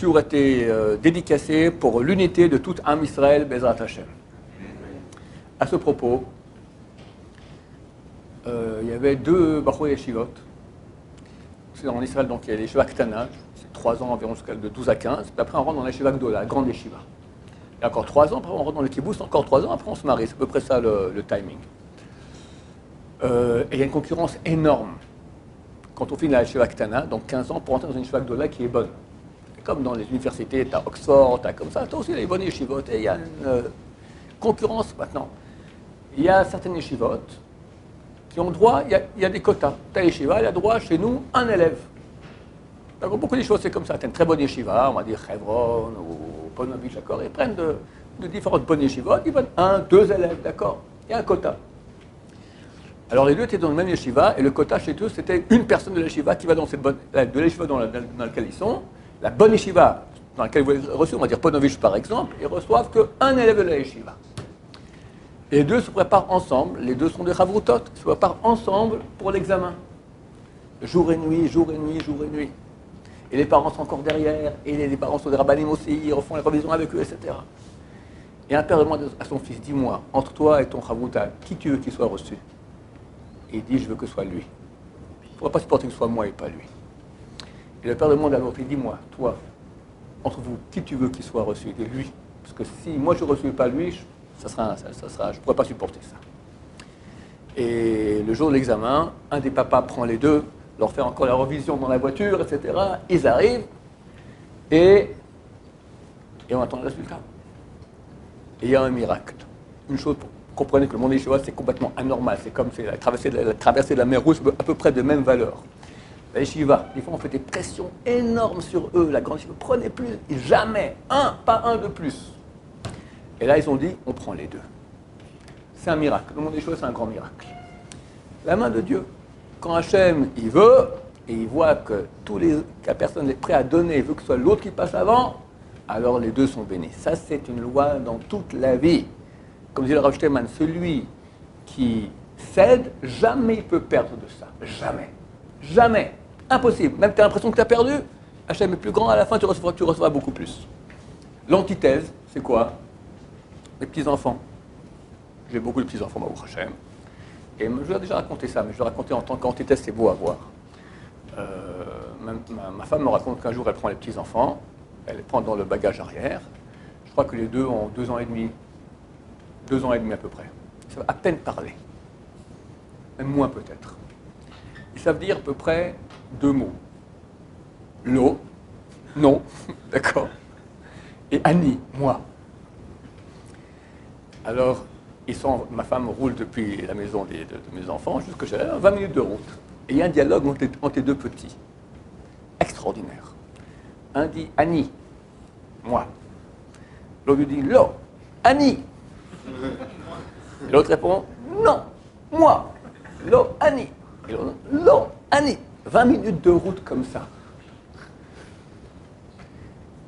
shiur était dédicacé pour l'unité de tout Am Israël, Bezrat Hashem. À ce propos, il y avait deux Bachur Yeshivot. C'est en Israël, donc il y a les Yeshiva Ktana, c'est 3 ans environ jusqu'à de 12 à 15. Puis après, on rentre dans la Yeshiva Gdola, la grande Yeshiva. Il y a encore 3 ans, après on rentre dans le kibbutz, encore 3 ans, après on se marie. C'est à peu près ça le timing. Et il y a une concurrence énorme quand on finit la Yeshiva Ktana, donc 15 ans, pour entrer dans une Yeshiva Gdola qui est bonne. Comme dans les universités, tu as Oxford, tu as comme ça, tu as aussi les bonnes yeshivot. Et il y a une concurrence maintenant. Il y a certaines yeshivot qui ont droit, il y a des quotas. Tu as yeshiva, il y a droit chez nous, un élève. Donc, beaucoup de choses, c'est comme ça. Tu as une très bonne yeshiva, on va dire Hebron ou Ponovitch, d'accord. Ils prennent de différentes bonnes yeshivot, ils prennent 1, 2 élèves, d'accord. Il y a un quota. Alors les deux étaient dans le même yeshiva, et le quota chez eux, c'était une personne de la yeshiva qui va dans cette bonne, de la yeshiva dans laquelle ils sont. La bonne yeshiva dans laquelle vous avez reçu, on va dire Ponovitch par exemple, ils reçoivent qu'un élève de la yeshiva. Et les deux se préparent ensemble, les deux sont des chavrutot, ils se préparent ensemble pour l'examen. Jour et nuit, jour et nuit, jour et nuit. Et les parents sont encore derrière, et les parents sont des rabbanim aussi, ils refont les révisions avec eux, etc. Et un père demande à son fils, dis-moi, entre toi et ton chavruta, qui tu veux qu'il soit reçu? Et il dit, je veux que ce soit lui. Il ne faudra pas supporter que ce soit moi et pas lui. Et le père demande à l'autre, il dit, dis-moi, toi, entre vous, qui tu veux qu'il soit reçu? Il dit, lui. Parce que si moi je ne reçois pas lui, je ne pourrais pas supporter ça. Et le jour de l'examen, un des papas prend les deux, leur fait encore la revision dans la voiture, etc. Ils arrivent et on attend le résultat. Et il y a un miracle. Une chose, comprenez que le monde des Yeshivot, c'est complètement anormal. C'est comme la traversée de la mer Rouge, à peu près de même valeur. La Yeshiva, des fois on fait des pressions énormes sur eux, la grande Yeshiva, prenez plus, et jamais, pas un de plus. Et là ils ont dit, on prend les deux. C'est un miracle, le monde des choses c'est un grand miracle. La main de Dieu, quand Hachem il veut, et il voit que la personne est prête à donner, il veut que ce soit l'autre qui passe avant, alors les deux sont bénis. Ça c'est une loi dans toute la vie. Comme dit le Rav Shteman, celui qui cède, jamais il peut perdre de ça, jamais. Jamais. Impossible. Même tu as l'impression que tu as perdu, Hachem est plus grand, à la fin tu recevras beaucoup plus. L'antithèse, c'est quoi? Les petits-enfants. J'ai beaucoup de petits-enfants, Baruch Hachem. Et je vous ai déjà raconté ça, mais je le racontais en tant qu'antithèse, c'est beau à voir. Ma femme me raconte qu'un jour elle prend les petits-enfants, elle les prend dans le bagage arrière. Je crois que les deux ont 2 ans et demi. 2 ans et demi à peu près. Ils savent à peine parler. Même moins peut-être. Ils savent dire à peu près 2 mots. L'eau, non, d'accord. Et Annie, moi. Alors, ma femme roule depuis la maison de mes enfants jusqu'à 20 minutes de route. Et il y a un dialogue entre les deux petits. Extraordinaire. Un dit Annie, moi. L'autre lui dit l'eau, Annie. Et l'autre répond non, moi. L'eau, Annie. Et l'eau, Annie. 20 minutes de route comme ça.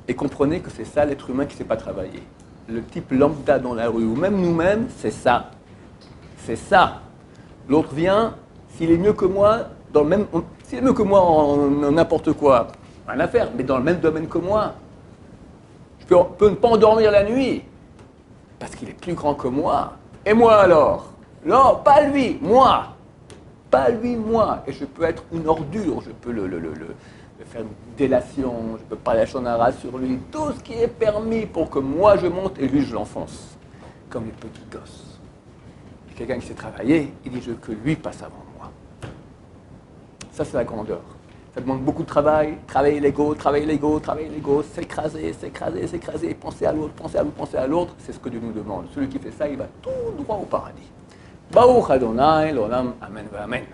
Et comprenez que c'est ça l'être humain qui ne sait pas travailler. Le type lambda dans la rue, ou même nous-mêmes, c'est ça. C'est ça. L'autre vient, s'il est mieux que moi, s'il est mieux que moi en n'importe quoi, rien à faire, mais dans le même domaine que moi, je peux ne pas endormir la nuit, parce qu'il est plus grand que moi. Et moi alors? Non, pas lui, moi. Pas lui, moi. Et je peux être une ordure, je peux le faire une délation, je peux parler à Shonara sur lui, tout ce qui est permis pour que moi je monte et lui je l'enfonce, comme les petits gosses. Et quelqu'un qui sait travailler, il dit je veux que lui passe avant moi. Ça c'est la grandeur. Ça demande beaucoup de travail, travailler l'ego, s'écraser, penser à l'autre, penser à l'autre, c'est ce que Dieu nous demande. Celui qui fait ça, il va tout droit au paradis. Baruch Adonai, l'olam, amen, amen.